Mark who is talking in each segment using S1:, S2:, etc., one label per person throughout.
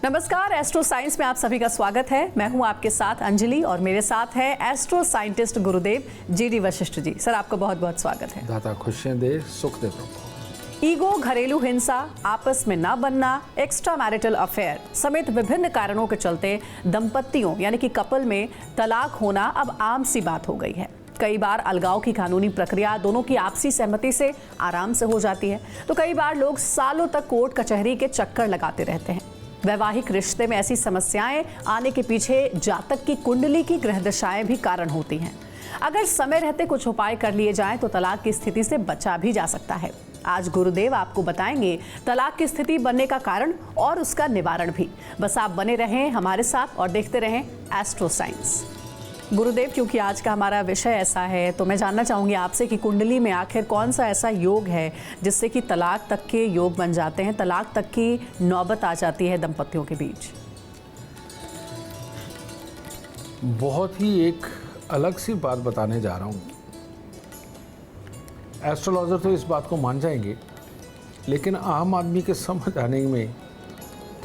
S1: नमस्कार, astro science में आप सभी का स्वागत है। मैं हूं आपके साथ अंजलि और मेरे साथ है एस्ट्रो साइंटिस्ट गुरुदेव जी.डी. वशिष्ठ जी। सर, आपका बहुत बहुत स्वागत है।
S2: दाता खुशियां दे, सुख दे प्रभु।
S1: ईगो, घरेलू हिंसा, आपस में ना बनना, एक्स्ट्रा मैरिटल अफेयर समेत विभिन्न कारणों के चलते दंपतियों यानी कि कपल में तलाक होना अब आम सी बात हो गई है। कई बार अलगाव की कानूनी प्रक्रिया दोनों की आपसी सहमति से आराम से हो जाती है, तो कई बार लोग सालों तक कोर्ट कचहरी के चक्कर लगाते रहते हैं। वैवाहिक रिश्ते में ऐसी समस्याएं आने के पीछे जातक की कुंडली की ग्रह दशाएं भी कारण होती हैं। अगर समय रहते कुछ उपाय कर लिए जाएं तो तलाक की स्थिति से बचा भी जा सकता है। आज गुरुदेव आपको बताएंगे तलाक की स्थिति बनने का कारण और उसका निवारण भी। बस आप बने रहें हमारे साथ और देखते रहें एस्ट्रो साइंस। गुरुदेव, क्योंकि आज का हमारा विषय ऐसा है तो मैं जानना चाहूंगी आपसे कि कुंडली में आखिर कौन सा ऐसा योग है जिससे कि तलाक तक के योग बन जाते हैं, तलाक तक की नौबत आ जाती है दंपतियों के बीच।
S2: बहुत ही एक अलग सी बात बताने जा रहा हूँ। एस्ट्रोलॉजर तो इस बात को मान जाएंगे, लेकिन आम आदमी के समझ आने में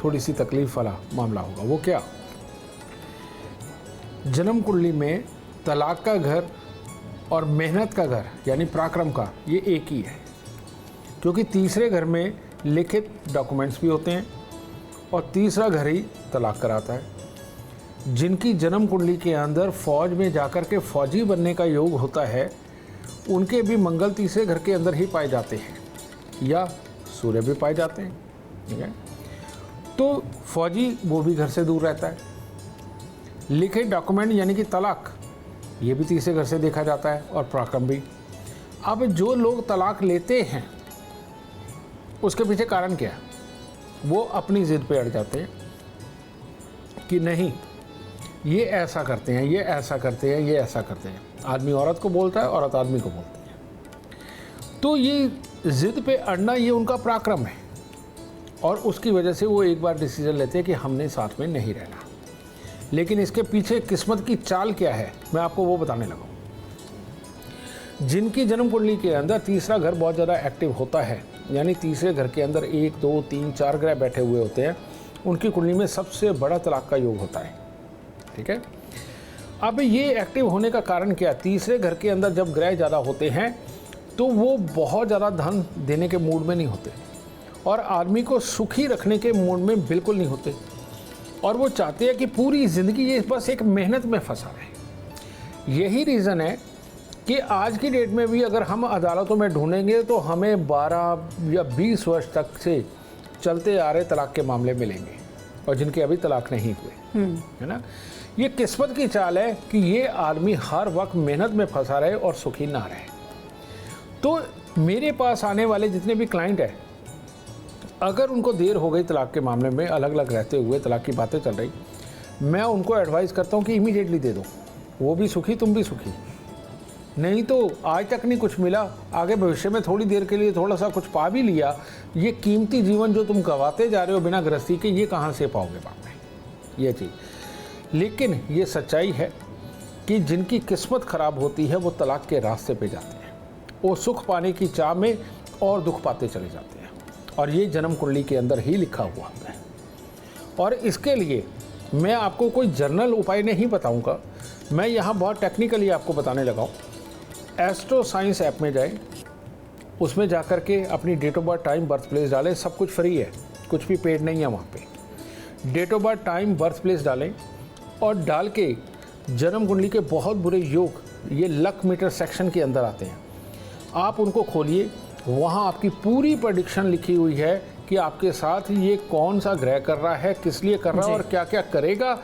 S2: थोड़ी सी तकलीफ वाला मामला होगा। वो क्या? जन्म कुंडली में तलाक का घर और मेहनत का घर यानी पराक्रम का ये एक ही है, क्योंकि तीसरे घर में लिखित डॉक्यूमेंट्स भी होते हैं और तीसरा घर ही तलाक कराता है। जिनकी जन्म कुंडली के अंदर फौज में जाकर के फौजी बनने का योग होता है, उनके भी मंगल तीसरे घर के अंदर ही पाए जाते हैं या सूर्य भी पाए जाते हैं। ठीक है, तो फौजी वो भी घर से दूर रहता है। लिखित डॉक्यूमेंट यानी कि तलाक, ये भी तीसरे घर से देखा जाता है और पराक्रम भी। अब जो लोग तलाक लेते हैं उसके पीछे कारण क्या है? वो अपनी जिद पे अड़ जाते हैं कि नहीं, ये ऐसा करते हैं, ये ऐसा करते हैं, ये ऐसा करते हैं। आदमी औरत को बोलता है, औरत आदमी को बोलती है। तो ये जिद पे अड़ना ये उनका पराक्रम है और उसकी वजह से वो एक बार डिसीजन लेते हैं कि हमने साथ में नहीं रहना। लेकिन इसके पीछे किस्मत की चाल क्या है, मैं आपको वो बताने लगा हूँ। जिनकी जन्म कुंडली के अंदर तीसरा घर बहुत ज़्यादा एक्टिव होता है, यानी तीसरे घर के अंदर 1, 2, 3, 4 ग्रह बैठे हुए होते हैं, उनकी कुंडली में सबसे बड़ा तलाक का योग होता है। ठीक है, अब ये एक्टिव होने का कारण क्या? तीसरे घर के अंदर जब ग्रह ज़्यादा होते हैं तो वो बहुत ज़्यादा धन देने के मूड में नहीं होते और आदमी को सुखी रखने के मूड में बिल्कुल नहीं होते, और वो चाहते हैं कि पूरी ज़िंदगी ये बस एक मेहनत में फंसा रहे। यही रीज़न है कि आज की डेट में भी अगर हम अदालतों में ढूंढेंगे तो हमें 12 या 20 वर्ष तक से चलते आ रहे तलाक के मामले मिलेंगे और जिनके अभी तलाक नहीं हुए, है ना। ये किस्मत की चाल है कि ये आदमी हर वक्त मेहनत में फंसा रहे और सुखी ना रहे। तो मेरे पास आने वाले जितने भी क्लाइंट हैं, अगर उनको देर हो गई तलाक के मामले में, अलग अलग रहते हुए तलाक की बातें चल रही, मैं उनको एडवाइस करता हूँ कि इमीडिएटली दे दो। वो भी सुखी, तुम भी सुखी। नहीं तो आज तक नहीं कुछ मिला, आगे भविष्य में थोड़ी देर के लिए थोड़ा सा कुछ पा भी लिया, ये कीमती जीवन जो तुम गंवाते जा रहे हो बिना गृहस्थी के, ये कहाँ से पाओगे बाद में, ये चीज़। लेकिन ये सच्चाई है कि जिनकी किस्मत ख़राब होती है वो तलाक के रास्ते पे जाते हैं। वो सुख पाने की चाह में और दुख पाते चले जाते हैं, और ये जन्म कुंडली के अंदर ही लिखा हुआ है। और इसके लिए मैं आपको कोई जर्नल उपाय नहीं बताऊंगा, मैं यहाँ बहुत टेक्निकली आपको बताने लगा हूँ। एस्ट्रो साइंस ऐप में जाएं, उसमें जाकर के अपनी date of birth, time, birth place डालें। सब कुछ फ्री है, कुछ भी पेड नहीं है वहाँ पे। Date of birth, time, birth place डालें और डाल के जन्म कुंडली के बहुत बुरे योग ये लक मीटर सेक्शन के अंदर आते हैं, आप उनको खोलिए। वहाँ आपकी पूरी प्रेडिक्शन लिखी हुई है कि आपके साथ ये कौन सा ग्रह कर रहा है, किस लिए कर रहा है और क्या क्या करेगा,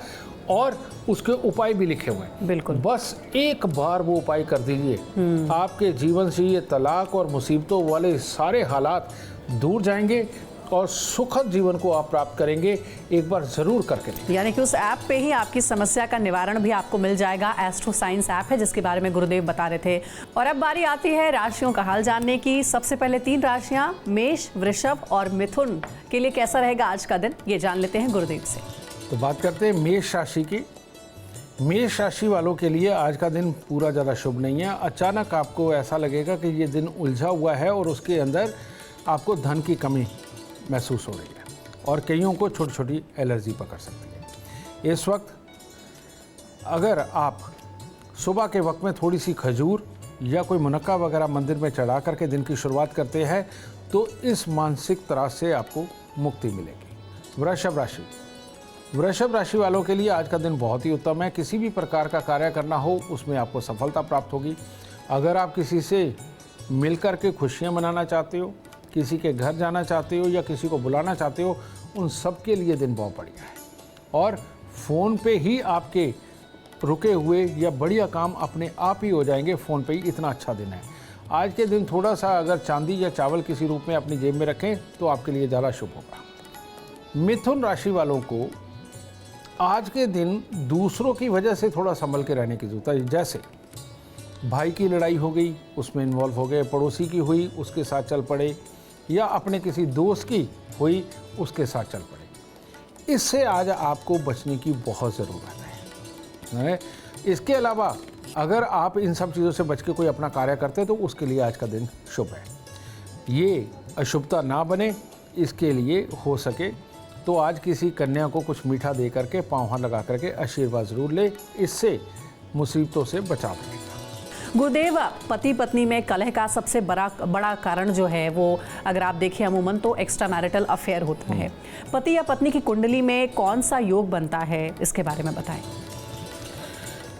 S2: और उसके उपाय भी लिखे हुए हैं।
S1: बिल्कुल,
S2: बस एक बार वो उपाय कर दीजिए, आपके जीवन से ये तलाक और मुसीबतों वाले सारे हालात दूर जाएंगे और सुखद जीवन को आप प्राप्त करेंगे। एक बार जरूर करके देखिए।
S1: यानी कि उस ऐप पे ही आपकी समस्या का निवारण भी आपको मिल जाएगा। एस्ट्रो साइंस ऐप है जिसके बारे में गुरुदेव बता रहे थे। और अब बारी आती है राशियों का हाल जानने की। सबसे पहले 3 राशियां मेष, वृषभ और मिथुन के लिए कैसा रहेगा आज का दिन, ये जान लेते हैं गुरुदेव से।
S2: तो बात करते हैं मेष राशि की। मेष राशि वालों के लिए आज का दिन पूरा ज़्यादा शुभ नहीं है। अचानक आपको ऐसा लगेगा कि ये दिन उलझा हुआ है और उसके अंदर आपको धन की कमी महसूस हो रही है। और कईयों को छोटी छोटी एलर्जी पकड़ सकती है। इस वक्त अगर आप सुबह के वक्त में थोड़ी सी खजूर या कोई मुनक्का वगैरह मंदिर में चढ़ा करके दिन की शुरुआत करते हैं तो इस मानसिक त्रास से आपको मुक्ति मिलेगी। वृषभ राशि वालों के लिए आज का दिन बहुत ही उत्तम है। किसी भी प्रकार का कार्य करना हो उसमें आपको सफलता प्राप्त होगी। अगर आप किसी से मिलकर के खुशियाँ मनाना चाहते हो, किसी के घर जाना चाहते हो या किसी को बुलाना चाहते हो, उन सब के लिए दिन बहुत बढ़िया है। और फ़ोन पे ही आपके रुके हुए या बढ़िया काम अपने आप ही हो जाएंगे। फ़ोन पे ही इतना अच्छा दिन है। आज के दिन थोड़ा सा अगर चांदी या चावल किसी रूप में अपनी जेब में रखें तो आपके लिए ज़्यादा शुभ होगा। मिथुन राशि वालों को आज के दिन दूसरों की वजह से थोड़ा संभल के रहने की जरूरत है। जैसे भाई की लड़ाई हो गई, उसमें इन्वॉल्व हो गए, पड़ोसी की हुई, उसके साथ चल पड़े, या अपने किसी दोस्त की हुई, उसके साथ चल पड़े। इससे आज आपको बचने की बहुत ज़रूरत है। इसके अलावा अगर आप इन सब चीज़ों से बच के कोई अपना कार्य करते हैं तो उसके लिए आज का दिन शुभ है। ये अशुभता ना बने, इसके लिए हो सके तो आज किसी कन्या को कुछ मीठा दे करके पाँव लगा करके आशीर्वाद ज़रूर ले, इससे मुसीबतों से बचा मिलेगा।
S1: गुरुदेव, पति पत्नी में कलह का सबसे बड़ा कारण जो है वो अगर आप देखें अमूमन तो एक्स्ट्रा मैरिटल अफेयर होता है। पति या पत्नी की कुंडली में कौन सा योग बनता है, इसके बारे में बताएं।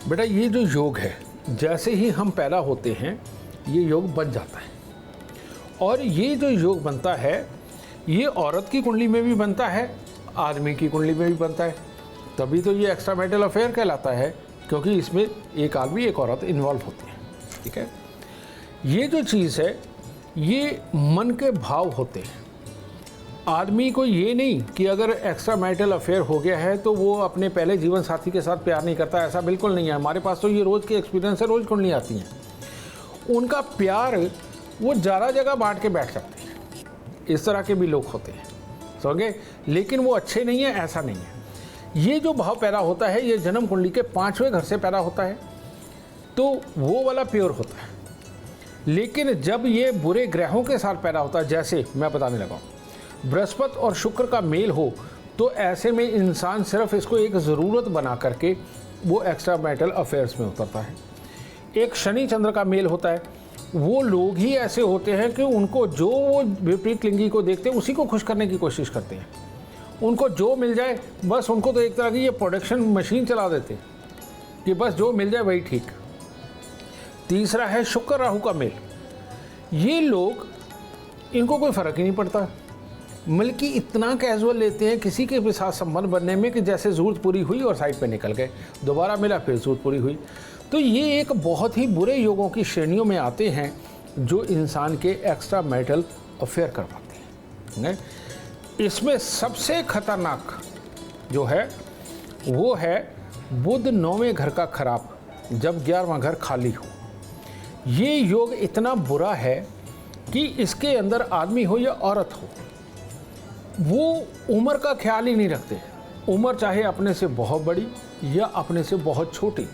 S2: बेटा, ये जो योग है, जैसे ही हम पैदा होते हैं ये योग बन जाता है। और ये जो योग बनता है ये औरत की कुंडली में भी बनता है, आदमी की कुंडली में भी बनता है। तभी तो ये एक्स्ट्रा मैरिटल अफेयर कहलाता है, क्योंकि इसमें एक आदमी एक औरत इन्वॉल्व होती है। ठीक है, ये जो चीज़ है ये मन के भाव होते हैं। आदमी को ये नहीं कि अगर एक्स्ट्रा मैरिटल अफेयर हो गया है तो वो अपने पहले जीवन साथी के साथ प्यार नहीं करता, ऐसा बिल्कुल नहीं है। हमारे पास तो ये रोज़ के एक्सपीरियंस है, रोज़ कुंडली आती हैं। उनका प्यार वो ज़्यादा जगह बांट के बैठ जाते हैं। इस तरह के भी लोग होते हैं, समझे, लेकिन वो अच्छे नहीं है, ऐसा नहीं है। ये जो भाव पैदा होता है ये जन्म कुंडली के 5वें घर से पैदा होता है, तो वो वाला प्योर होता है। लेकिन जब ये बुरे ग्रहों के साथ पैदा होता है, जैसे मैं बताने लगा हूँ, बृहस्पति और शुक्र का मेल हो, तो ऐसे में इंसान सिर्फ इसको एक ज़रूरत बना करके वो एक्स्ट्रा मैरिटल अफेयर्स में उतरता है। एक शनि चंद्र का मेल होता है, वो लोग ही ऐसे होते हैं कि उनको जो वो विपरीत लिंगी को देखते हैं उसी को खुश करने की कोशिश करते हैं। उनको जो मिल जाए बस, उनको तो एक तरह की ये प्रोडक्शन मशीन चला देते हैं कि बस जो मिल जाए वही ठीक। तीसरा है शुक्र राहु का मेल। ये लोग, इनको कोई फ़र्क ही नहीं पड़ता, बल्कि इतना कैजुअल लेते हैं किसी के भी साथ संबंध बनने में कि जैसे ज़रूरत पूरी हुई और साइड पे निकल गए, दोबारा मिला फिर ज़रूरत पूरी हुई। तो ये एक बहुत ही बुरे योगों की श्रेणियों में आते हैं जो इंसान के एक्स्ट्रा मैरिटल अफेयर करवाते हैं। इसमें सबसे खतरनाक जो है वो है बुध 9वें घर का खराब, जब 11वां घर खाली हो। ये योग इतना बुरा है कि इसके अंदर आदमी हो या औरत हो, वो उम्र का ख्याल ही नहीं रखते। उम्र चाहे अपने से बहुत बड़ी या अपने से बहुत छोटी,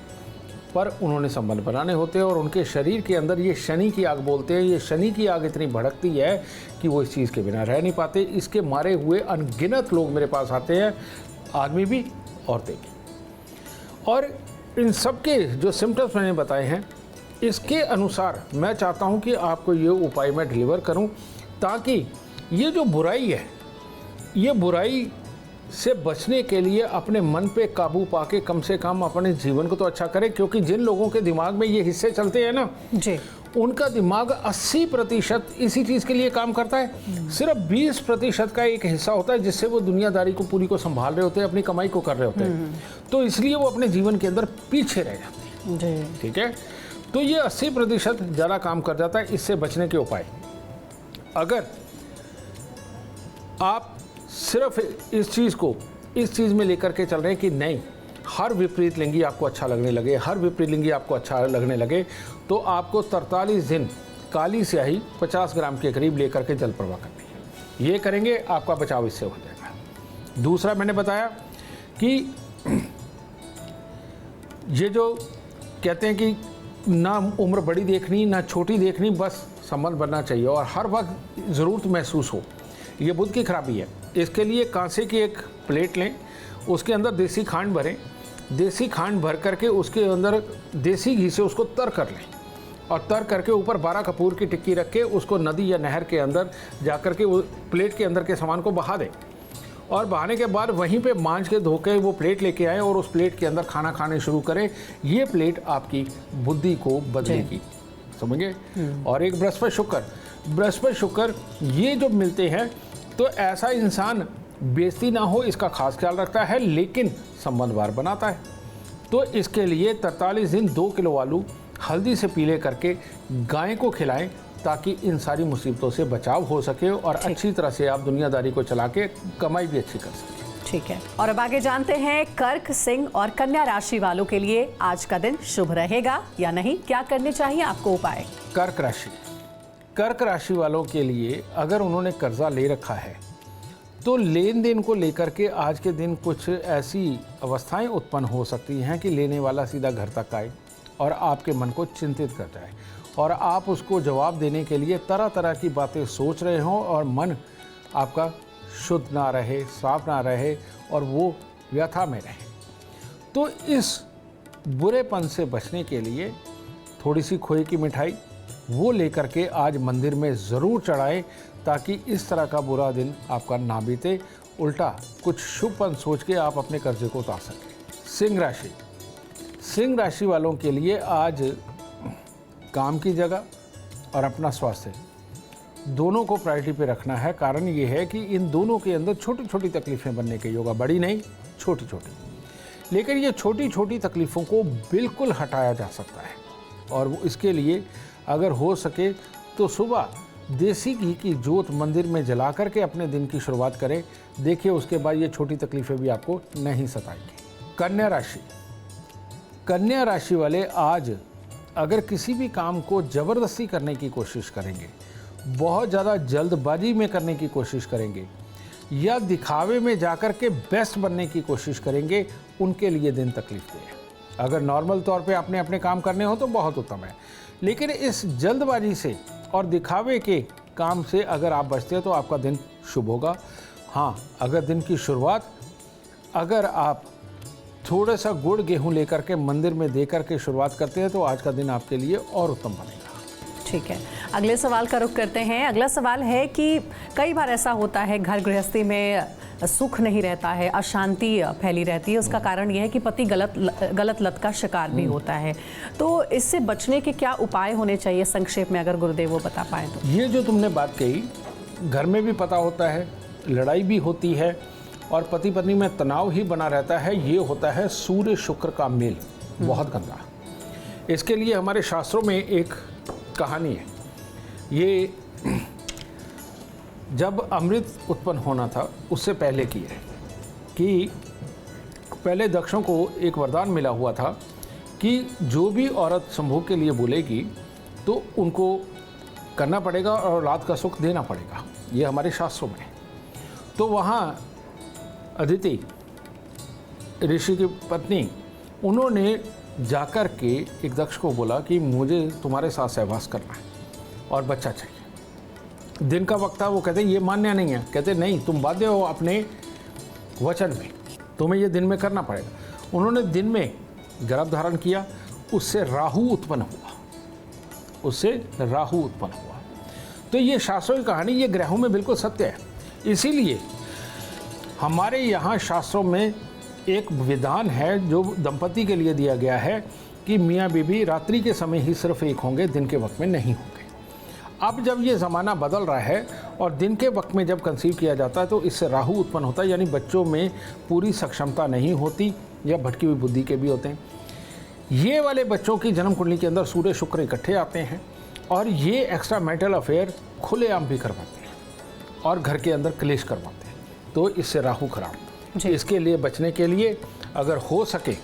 S2: पर उन्होंने संबंध बनाने होते हैं। और उनके शरीर के अंदर ये शनि की आग बोलते हैं, ये शनि की आग इतनी भड़कती है कि वो इस चीज़ के बिना रह नहीं पाते। इसके मारे हुए अनगिनत लोग मेरे पास आते हैं, आदमी भी औरतें भी। और इन सब के जो सिम्टम्स मैंने बताए हैं, इसके अनुसार मैं चाहता हूँ कि आपको ये उपाय मैं डिलीवर करूँ, ताकि ये जो बुराई है, ये बुराई से बचने के लिए अपने मन पे काबू पाके कम से कम अपने जीवन को तो अच्छा करें। क्योंकि जिन लोगों के दिमाग में ये हिस्से चलते हैं ना
S1: जी,
S2: उनका दिमाग 80% इसी चीज़ के लिए काम करता है। सिर्फ 20% का एक हिस्सा होता है जिससे वो दुनियादारी को पूरी को संभाल रहे होते हैं, अपनी कमाई को कर रहे होते हैं। तो इसलिए वो अपने जीवन के अंदर पीछे रह जाते हैं जी। ठीक है, तो ये 80% ज़्यादा काम कर जाता है। इससे बचने के उपाय, अगर आप सिर्फ इस चीज़ में लेकर के चल रहे हैं कि नहीं, हर विपरीत लिंगी आपको अच्छा लगने लगे, हर विपरीत लिंगी आपको अच्छा लगने लगे, तो आपको 43 दिन काली स्याही 50 ग्राम के करीब लेकर के जल प्रवाह करनी है। ये करेंगे आपका बचाव इससे हो जाएगा। दूसरा मैंने बताया कि ये जो कहते हैं कि ना उम्र बड़ी देखनी ना छोटी देखनी, बस संबंध बनना चाहिए और हर वक्त ज़रूरत महसूस हो, ये बुध की खराबी है। इसके लिए कांसे की एक प्लेट लें, उसके अंदर देसी खांड भरें, देसी खांड भर करके उसके अंदर देसी घी से उसको तर कर लें और तर करके ऊपर 12 कपूर की टिक्की रख के उसको नदी या नहर के अंदर जा कर के वो प्लेट के अंदर के सामान को बहा दें और बहाने के बाद वहीं पे मांज के धो के वो प्लेट लेके आए और उस प्लेट के अंदर खाना खाने शुरू करें। ये प्लेट आपकी बुद्धि को बदलेगी, समझे। और एक बृहस्पति शुक्र ये जो मिलते हैं तो ऐसा इंसान बेइज्जती ना हो इसका खास ख्याल रखता है, लेकिन संबंधवार बनाता है। तो इसके लिए 43 दिन 2 किलो आलू हल्दी से पीले करके गाय को खिलाएं ताकि इन सारी मुसीबतों से बचाव हो सके और अच्छी तरह से आप दुनियादारी को चला के कमाई भी अच्छी कर सकें।
S1: ठीक है, और अब आगे जानते हैं कर्क, सिंह और कन्या राशि वालों के लिए आज का दिन शुभ रहेगा या नहीं, क्या करने चाहिए आपको उपाय।
S2: कर्क राशि वालों के लिए अगर उन्होंने कर्जा ले रखा है तो लेन देन को लेकर के आज के दिन कुछ ऐसी अवस्थाएं उत्पन्न हो सकती हैं कि लेने वाला सीधा घर तक आए और आपके मन को चिंतित कर जाए और आप उसको जवाब देने के लिए तरह तरह की बातें सोच रहे हों और मन आपका शुद्ध ना रहे, साफ ना रहे और वो व्यथा में रहे। तो इस बुरेपन से बचने के लिए थोड़ी सी खोए की मिठाई वो लेकर के आज मंदिर में ज़रूर चढ़ाएं ताकि इस तरह का बुरा दिन आपका ना बीते, उल्टा कुछ शुभपन सोच के आप अपने कर्जे को उतार सकें। सिंह राशि वालों के लिए आज काम की जगह और अपना स्वास्थ्य दोनों को प्रायोरिटी पे रखना है। कारण ये है कि इन दोनों के अंदर छोटी छोटी तकलीफ़ें बनने के योग, बड़ी नहीं छोटी छोटी, लेकिन ये छोटी छोटी तकलीफ़ों को बिल्कुल हटाया जा सकता है और वो इसके लिए अगर हो सके तो सुबह देसी घी की जोत मंदिर में जला करके अपने दिन की शुरुआत करें। देखिए उसके बाद ये छोटी तकलीफ़ें भी आपको नहीं सताएंगी। कन्या राशि वाले आज अगर किसी भी काम को ज़बरदस्ती करने की कोशिश करेंगे, बहुत ज़्यादा जल्दबाजी में करने की कोशिश करेंगे या दिखावे में जाकर के बेस्ट बनने की कोशिश करेंगे, उनके लिए दिन तकलीफ दे है। अगर नॉर्मल तौर पे आपने अपने काम करने हो तो बहुत उत्तम है, लेकिन इस जल्दबाजी से और दिखावे के काम से अगर आप बचते हैं तो आपका दिन शुभ होगा। हाँ, अगर दिन की शुरुआत अगर आप थोड़ा सा गुड़ गेहूं लेकर के मंदिर में दे करके शुरुआत करते हैं तो आज का दिन आपके लिए और उत्तम बनेगा।
S1: ठीक है, अगले सवाल का रुख करते हैं। अगला सवाल है कि कई बार ऐसा होता है घर गृहस्थी में सुख नहीं रहता है, अशांति फैली रहती है। उसका कारण यह है कि पति गलत लत का शिकार भी होता है। तो इससे बचने के क्या उपाय होने चाहिए, संक्षेप में अगर गुरुदेव वो बता पाए तो।
S2: ये जो तुमने बात कही, घर में भी पता होता है, लड़ाई भी होती है और पति पत्नी में तनाव ही बना रहता है। ये होता है सूर्य शुक्र का मेल, बहुत गंदा। इसके लिए हमारे शास्त्रों में एक कहानी है। ये जब अमृत उत्पन्न होना था उससे पहले की है कि पहले दक्षों को एक वरदान मिला हुआ था कि जो भी औरत संभोग के लिए बोलेगी तो उनको करना पड़ेगा और औलाद का सुख देना पड़ेगा। ये हमारे शास्त्रों में। तो वहाँ अदिति ऋषि की पत्नी, उन्होंने जाकर के एक दक्ष को बोला कि मुझे तुम्हारे साथ सहवास करना है और बच्चा चाहिए। दिन का वक्त था, वो कहते ये मान्य नहीं है। कहते नहीं, तुम बाध्य हो अपने वचन में, तुम्हें ये दिन में करना पड़ेगा। उन्होंने दिन में गर्भ धारण किया, उससे राहु उत्पन्न हुआ। तो ये शास्त्रों की कहानी, ये ग्रहों में बिल्कुल सत्य है। इसीलिए हमारे यहाँ शास्त्रों में एक विधान है जो दंपति के लिए दिया गया है कि मियाँ बीवी रात्रि के समय ही सिर्फ एक होंगे, दिन के वक्त में नहीं होंगे। अब जब ये ज़माना बदल रहा है और दिन के वक्त में जब कंसीव किया जाता है तो इससे राहु उत्पन्न होता है, यानी बच्चों में पूरी सक्षमता नहीं होती या भटकी हुई बुद्धि के भी होते हैं। ये वाले बच्चों की जन्म कुंडली के अंदर सूर्य शुक्र इकट्ठे आते हैं और ये एक्स्ट्रा मैरिटल अफेयर खुलेआम भी करवाते हैं और घर के अंदर क्लेश करवाते हैं। तो इससे राहु खराब। इसके लिए बचने के लिए अगर हो सके,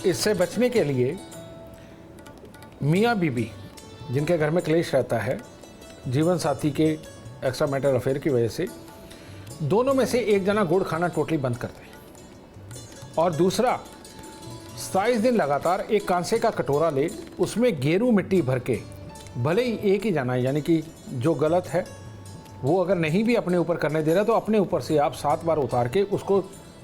S2: इससे बचने के लिए मियाँ बीबी जिनके घर में क्लेश रहता है जीवन साथी के एक्स्ट्रा मैरिटल अफेयर की वजह से, दोनों में से एक जना गुड़ खाना टोटली बंद कर दे और दूसरा 27 दिन लगातार एक कांसे का कटोरा ले, उसमें गेरू मिट्टी भर के, भले ही एक ही जाना है, यानी कि जो गलत है वो अगर नहीं भी अपने ऊपर करने दे रहा तो अपने ऊपर से आप 7 बार उतार के उसको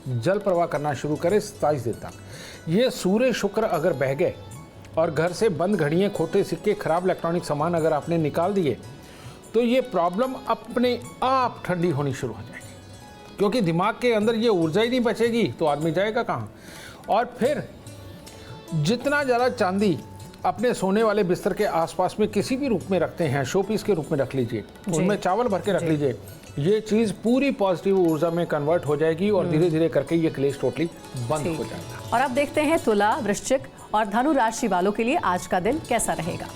S2: जल प्रवाह करना शुरू करें 27 दिन तक। ये सूर्य शुक्र अगर बह गए और घर से बंद घड़ियाँ, खोटे सिक्के, खराब इलेक्ट्रॉनिक सामान अगर आपने निकाल दिए तो ये प्रॉब्लम अपने आप ठंडी होनी शुरू हो जाएगी, क्योंकि दिमाग के अंदर ये ऊर्जा ही नहीं बचेगी तो आदमी जाएगा कहाँ। और फिर जितना ज़्यादा चांदी अपने सोने वाले बिस्तर के आसपास में किसी भी रूप में रखते हैं, शो पीस के रूप में रख लीजिए, उनमें चावल भर के रख लीजिए, ये चीज़ पूरी पॉजिटिव ऊर्जा में कन्वर्ट हो जाएगी और धीरे धीरे करके ये क्लेश टोटली बंद हो जाएगा।
S1: और अब देखते हैं तुला, वृश्चिक और धनु राशि वालों के लिए आज का दिन कैसा रहेगा।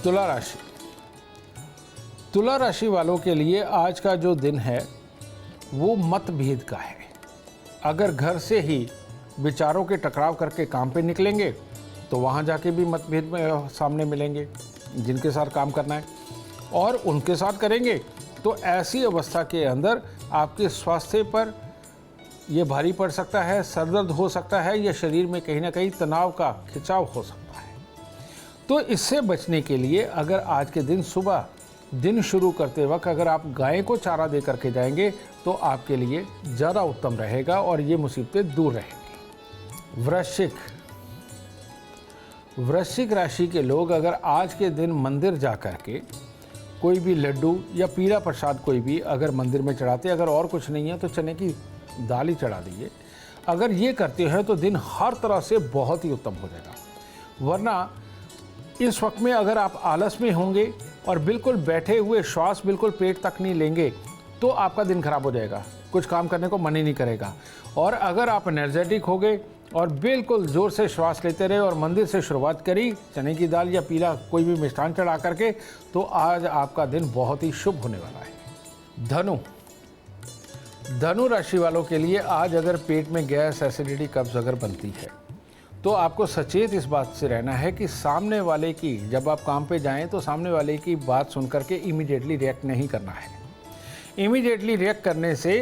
S2: तुला राशि, तुला राशि वालों के लिए आज का जो दिन है वो मतभेद का है। अगर घर से ही विचारों के टकराव करके काम पे निकलेंगे तो वहाँ जाके भी मतभेद में सामने मिलेंगे जिनके साथ काम करना है, और उनके साथ करेंगे तो ऐसी अवस्था के अंदर आपके स्वास्थ्य पर ये भारी पड़ सकता है, सरदर्द हो सकता है, या शरीर में कहीं ना कहीं तनाव का खिंचाव हो सकता है। तो इससे बचने के लिए अगर आज के दिन सुबह दिन शुरू करते वक्त अगर आप गाय को चारा दे करके जाएंगे तो आपके लिए ज़्यादा उत्तम रहेगा और ये मुसीबतें दूर रहेंगी। वृश्चिक, वृश्चिक राशि के लोग अगर आज के दिन मंदिर जा कर के कोई भी लड्डू या पीला प्रसाद कोई भी अगर मंदिर में चढ़ाते, अगर और कुछ नहीं है तो चने की दाल ही चढ़ा दीजिए। अगर ये करते हैं तो दिन हर तरह से बहुत ही उत्तम हो जाएगा। वरना इस वक्त में अगर आप आलस में होंगे और बिल्कुल बैठे हुए श्वास बिल्कुल पेट तक नहीं लेंगे तो आपका दिन खराब हो जाएगा, कुछ काम करने को मन ही नहीं करेगा। और अगर आप एनर्जेटिक हो गए और बिल्कुल ज़ोर से श्वास लेते रहे और मंदिर से शुरुआत करी चने की दाल या पीला कोई भी मिष्ठान चढ़ा करके, तो आज आपका दिन बहुत ही शुभ होने वाला है। धनु, धनु राशि वालों के लिए आज अगर पेट में गैस, एसिडिटी, कब्ज अगर बनती है तो आपको सचेत इस बात से रहना है कि सामने वाले की, जब आप काम पे जाएं तो सामने वाले की बात सुन करके इमीडिएटली रिएक्ट नहीं करना है। इमीडिएटली रिएक्ट करने से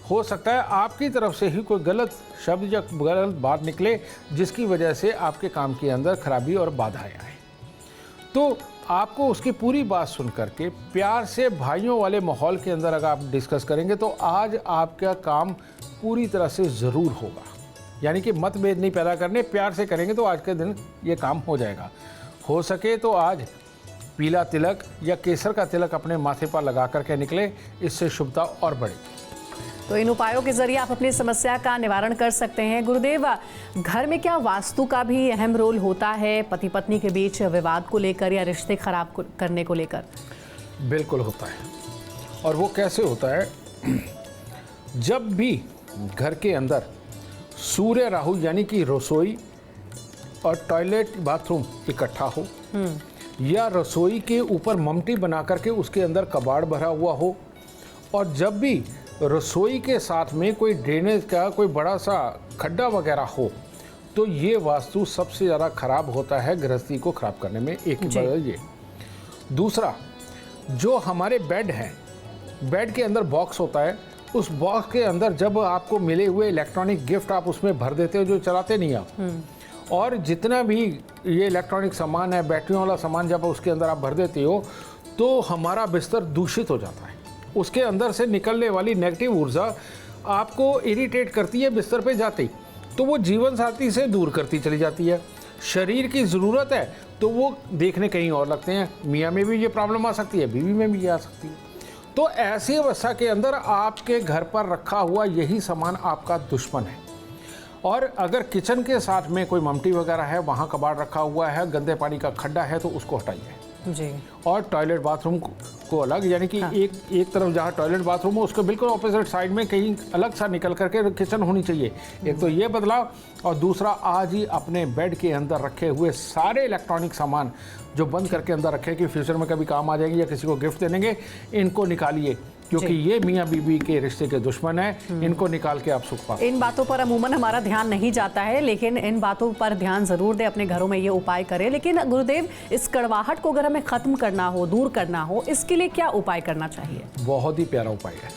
S2: हो सकता है आपकी तरफ से ही कोई गलत शब्द या गलत बात निकले जिसकी वजह से आपके काम के अंदर खराबी और बाधाएं आए। तो आपको उसकी पूरी बात सुन करके प्यार से भाइयों वाले माहौल के अंदर अगर आप डिस्कस करेंगे तो आज आपका काम पूरी तरह से ज़रूर होगा। यानी कि मतभेद नहीं पैदा करने, प्यार से करेंगे तो आज के दिन ये काम हो जाएगा। हो सके तो आज पीला तिलक या केसर का तिलक अपने माथे पर लगा करके निकले, इससे शुभता और बढ़ेगी।
S1: तो इन उपायों के जरिए आप अपनी समस्या का निवारण कर सकते हैं। गुरुदेव, घर में क्या वास्तु का भी अहम रोल होता है पति पत्नी के बीच विवाद को लेकर या रिश्ते खराब करने को लेकर?
S2: बिल्कुल होता है। और वो कैसे होता है? जब भी घर के अंदर सूर्य राहु यानी कि रसोई और टॉयलेट बाथरूम इकट्ठा हो, या रसोई के ऊपर ममटी बना करके उसके अंदर कबाड़ भरा हुआ हो, और जब भी रसोई के साथ में कोई ड्रेनेज का कोई बड़ा सा खड्डा वगैरह हो, तो ये वास्तु सबसे ज़्यादा खराब होता है गृहस्थी को खराब करने में। एक ये दूसरा, जो हमारे बेड हैं, बेड के अंदर बॉक्स होता है, उस बॉक्स के अंदर जब आपको मिले हुए इलेक्ट्रॉनिक गिफ्ट आप उसमें भर देते हो जो चलाते नहीं आप, और जितना भी ये इलेक्ट्रॉनिक सामान है, बैटरियों वाला सामान जब उसके अंदर आप भर देते हो तो हमारा बिस्तर दूषित हो जाता है। उसके अंदर से निकलने वाली नेगेटिव ऊर्जा आपको इरिटेट करती है बिस्तर पे जाते ही, तो वो जीवन साथी से दूर करती चली जाती है। शरीर की ज़रूरत है तो वो देखने कहीं और लगते हैं। मियाँ में भी ये प्रॉब्लम आ सकती है, बीवी में भी आ सकती है। तो ऐसी अवस्था के अंदर आपके घर पर रखा हुआ यही सामान आपका दुश्मन है। और अगर किचन के साथ में कोई ममटी वगैरह है, वहाँ कबाड़ रखा हुआ है, गंदे पानी का खड्डा है, तो उसको हटाइए
S1: जी। और
S2: टॉयलेट बाथरूम को अलग, यानी कि एक तरफ जहाँ टॉयलेट बाथरूम हो उसके बिल्कुल ऑपोजिट साइड में कहीं अलग सा निकल करके किचन होनी चाहिए। एक तो ये बदलाव, और दूसरा आज ही अपने बेड के अंदर रखे हुए सारे इलेक्ट्रॉनिक सामान जो बंद करके अंदर रखे कि फ्यूचर में कभी काम आ जाएगी या किसी को गिफ्ट देंगे, इनको निकालिए, क्योंकि ये मियाँ बीवी के रिश्ते के दुश्मन है। इनको निकाल के आप सुख पाओ।
S1: इन बातों पर अमूमन हमारा ध्यान नहीं जाता है, लेकिन इन बातों पर ध्यान जरूर दें, अपने घरों में ये उपाय करें। लेकिन गुरुदेव, इस कड़वाहट को अगर हमें खत्म करना हो, दूर करना हो, इसके लिए क्या उपाय करना चाहिए?
S2: बहुत ही प्यारा उपाय है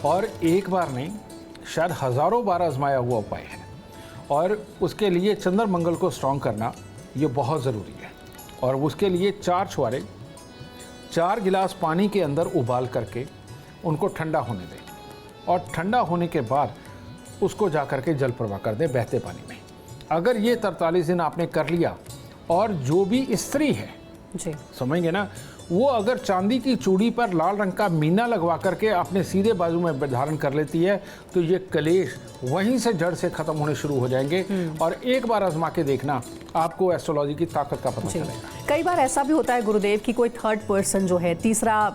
S2: और एक बार नहीं, शायद हजारों बार आजमाया हुआ उपाय है। और उसके लिए चंद्र मंगल को स्ट्रॉन्ग करना ये बहुत ज़रूरी है। और उसके लिए 4 छुआरे 4 गिलास पानी के अंदर उबाल करके उनको ठंडा होने दें और ठंडा होने के बाद उसको जा करके जल प्रवाह कर दें बहते पानी में। अगर ये 43 दिन आपने कर लिया और जो भी स्त्री है
S1: जी,
S2: समझेंगे ना, वो अगर चांदी की चूड़ी पर लाल रंग का मीना लगवा करके अपने सीधे बाजू में धारण कर लेती है तो ये कलेश वहीं से जड़ से खत्म होने शुरू हो जाएंगे। और एक बार आजमा के देखना, आपको एस्ट्रोलॉजी की ताकत का पता चलेगा।
S1: कई बार ऐसा भी होता है गुरुदेव कि कोई थर्ड पर्सन जो है, तीसरा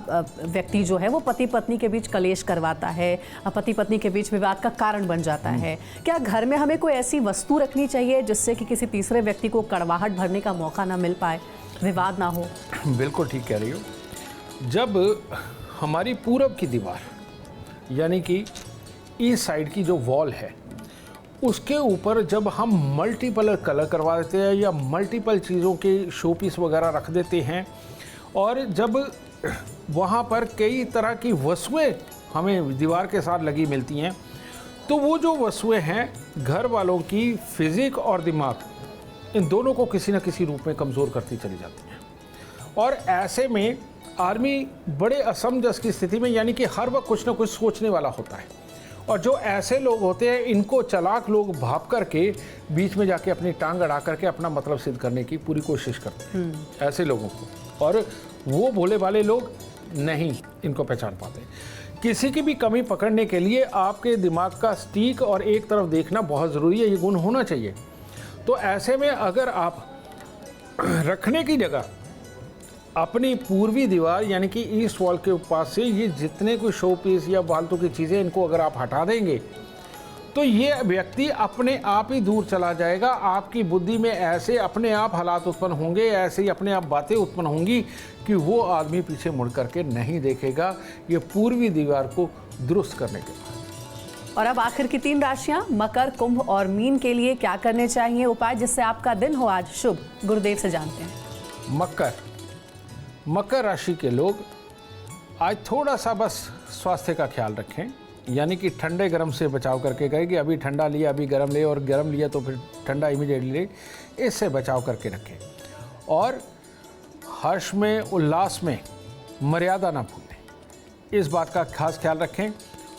S1: व्यक्ति जो है, वो पति पत्नी के बीच कलेश करवाता है, पति पत्नी के बीच विवाद का कारण बन जाता है। क्या घर में हमें कोई ऐसी वस्तु रखनी चाहिए जिससे कि किसी तीसरे व्यक्ति को कड़वाहट भरने का मौका ना मिल पाए, विवाद ना हो?
S2: बिल्कुल ठीक कह रही हो। जब हमारी पूरब की दीवार यानी कि ईस्ट साइड की जो वॉल है उसके ऊपर जब हम मल्टीपल कलर करवा देते हैं या मल्टीपल चीज़ों के शो पीस वगैरह रख देते हैं और जब वहाँ पर कई तरह की वस्तुएं हमें दीवार के साथ लगी मिलती हैं तो वो जो वस्तुएं हैं घर वालों की फिजिक और दिमाग इन दोनों को किसी न किसी रूप में कमज़ोर करती चली जाती हैं। और ऐसे में आदमी बड़े असमंजस की स्थिति में, यानी कि हर वक्त कुछ ना कुछ सोचने वाला होता है। और जो ऐसे लोग होते हैं इनको चालाक लोग भाप करके बीच में जाके अपनी टांग अड़ा करके अपना मतलब सिद्ध करने की पूरी कोशिश करते हैं ऐसे लोगों को। और वो भोले भाले लोग नहीं इनको पहचान पाते। किसी की भी कमी पकड़ने के लिए आपके दिमाग का स्टीक और एक तरफ देखना बहुत ज़रूरी है, ये गुण होना चाहिए। तो ऐसे में अगर आप रखने की जगह अपनी पूर्वी दीवार यानी कि ईस्ट वॉल के पास से ये जितने कोई शो पीस या फालतू की चीज़ें इनको अगर आप हटा देंगे तो ये व्यक्ति अपने आप ही दूर चला जाएगा। आपकी बुद्धि में ऐसे अपने आप हालात उत्पन्न होंगे, ऐसे ही अपने आप बातें उत्पन्न होंगी कि वो आदमी पीछे मुड़ करके नहीं देखेगा ये पूर्वी दीवार को दुरुस्त करने के बाद।
S1: और अब आखिर की 3 राशियां मकर, कुंभ और मीन के लिए क्या करने चाहिए उपाय जिससे आपका दिन हो आज शुभ, गुरुदेव से जानते हैं।
S2: मकर राशि के लोग आज थोड़ा सा बस स्वास्थ्य का ख्याल रखें, यानी कि ठंडे गर्म से बचाव करके कहें कि अभी ठंडा लिया अभी गर्म ले और गर्म लिया तो फिर ठंडा इमीडिएटली ले, इससे बचाव करके रखें। और हर्ष में उल्लास में मर्यादा ना भूलें, इस बात का खास ख्याल रखें।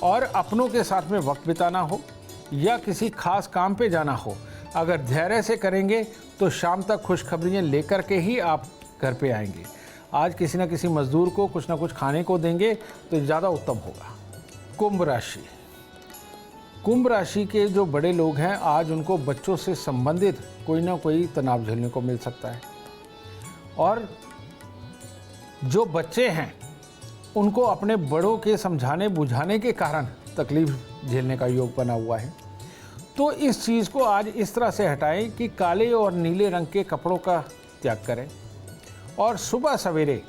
S2: और अपनों के साथ में वक्त बिताना हो या किसी खास काम पे जाना हो, अगर धैर्य से करेंगे तो शाम तक खुशखबरियाँ लेकर के ही आप घर पे आएंगे। आज किसी न किसी मजदूर को कुछ ना कुछ खाने को देंगे तो ज़्यादा उत्तम होगा। कुंभ राशि के जो बड़े लोग हैं आज उनको बच्चों से संबंधित कोई ना कोई तनाव झेलने को मिल सकता है। और जो बच्चे हैं उनको अपने बड़ों के समझाने बुझाने के कारण तकलीफ झेलने का योग बना हुआ है। तो इस चीज़ को आज इस तरह से हटाएं कि काले और नीले रंग के कपड़ों का त्याग करें। और सुबह सवेरे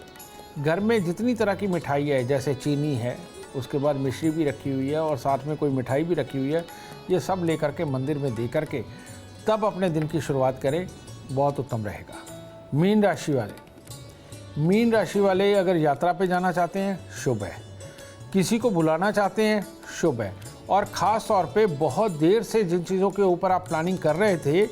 S2: घर में जितनी तरह की मिठाई है, जैसे चीनी है, उसके बाद मिश्री भी रखी हुई है और साथ में कोई मिठाई भी रखी हुई है, ये सब लेकर के मंदिर में दे करके तब अपने दिन की शुरुआत करें, बहुत उत्तम रहेगा। मीन राशि वाले अगर यात्रा पे जाना चाहते हैं शुभ है, किसी को बुलाना चाहते हैं शुभ है। और ख़ास तौर पे बहुत देर से जिन चीज़ों के ऊपर आप प्लानिंग कर रहे थे,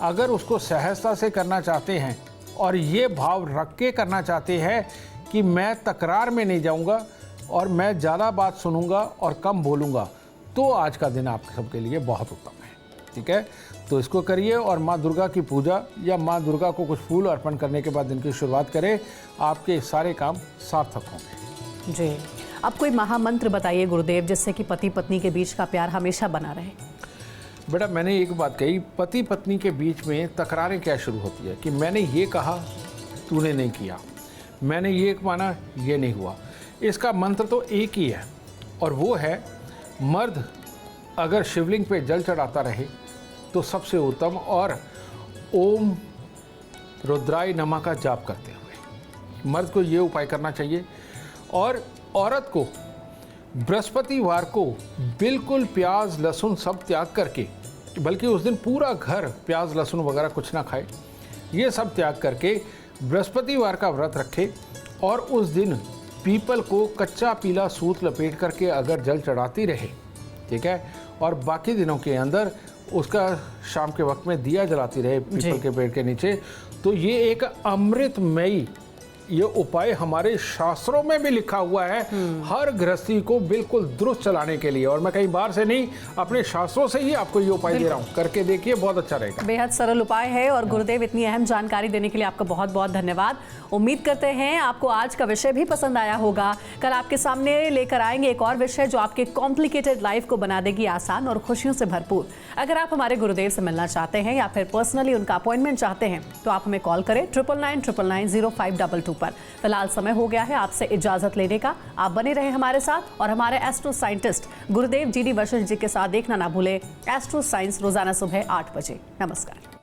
S2: अगर उसको सहजता से करना चाहते हैं और ये भाव रख के करना चाहते हैं कि मैं तकरार में नहीं जाऊंगा और मैं ज़्यादा बात सुनूंगा और कम बोलूंगा, तो आज का दिन आप सबके लिए बहुत उत्तम है। ठीक है, तो इसको करिए और माँ दुर्गा की पूजा या माँ दुर्गा को कुछ फूल अर्पण करने के बाद दिन की शुरुआत करें, आपके सारे काम सार्थक होंगे।
S1: जी, अब कोई महामंत्र बताइए गुरुदेव जिससे कि पति पत्नी के बीच का प्यार हमेशा बना रहे।
S2: बेटा, मैंने एक बात कही, पति पत्नी के बीच में तकरारें क्या शुरू होती है कि मैंने ये कहा तूने नहीं किया, मैंने ये माना ये नहीं हुआ। इसका मंत्र तो एक ही है और वो है मर्द अगर शिवलिंग पे जल चढ़ाता रहे तो सबसे उत्तम, और ओम रुद्राय नमः का जाप करते हुए मर्द को ये उपाय करना चाहिए। और औरत को बृहस्पतिवार को बिल्कुल प्याज लहसुन सब त्याग करके, बल्कि उस दिन पूरा घर प्याज लहसुन वगैरह कुछ ना खाए, ये सब त्याग करके बृहस्पतिवार का व्रत रखे और उस दिन पीपल को कच्चा पीला सूत लपेट करके अगर जल चढ़ाती रहे, ठीक है, और बाकी दिनों के अंदर उसका शाम के वक्त में दिया जलाती रहे पीपल के पेड़ के नीचे, तो ये एक अमृतमयी ये उपाय हमारे शास्त्रों में भी लिखा हुआ है हर गृहस्थी को बिल्कुल दुरुस्त चलाने के लिए। और मैं कहीं बाहर से नहीं, अपने शास्त्रों से ही आपको ये उपाय दे रहा हूँ, करके देखिए, बहुत अच्छा रहेगा।
S1: बेहद सरल उपाय है। और गुरुदेव, इतनी अहम जानकारी देने के लिए आपका बहुत बहुत धन्यवाद। उम्मीद करते हैं आपको आज का विषय भी पसंद आया होगा। कल आपके सामने लेकर आएंगे एक और विषय जो आपके कॉम्प्लिकेटेड लाइफ को बना देगी आसान और खुशियों से भरपूर। अगर आप हमारे गुरुदेव से मिलना चाहते हैं या फिर पर्सनली उनका अपॉइंटमेंट चाहते हैं तो आप हमें कॉल करें 99999052 पर। फिलहाल समय हो गया है आपसे इजाजत लेने का। आप बने रहे हमारे साथ और हमारे एस्ट्रो साइंटिस्ट गुरुदेव GD वशिष्ठ जी के साथ देखना ना भूले एस्ट्रो साइंस रोजाना सुबह 8 बजे। नमस्कार।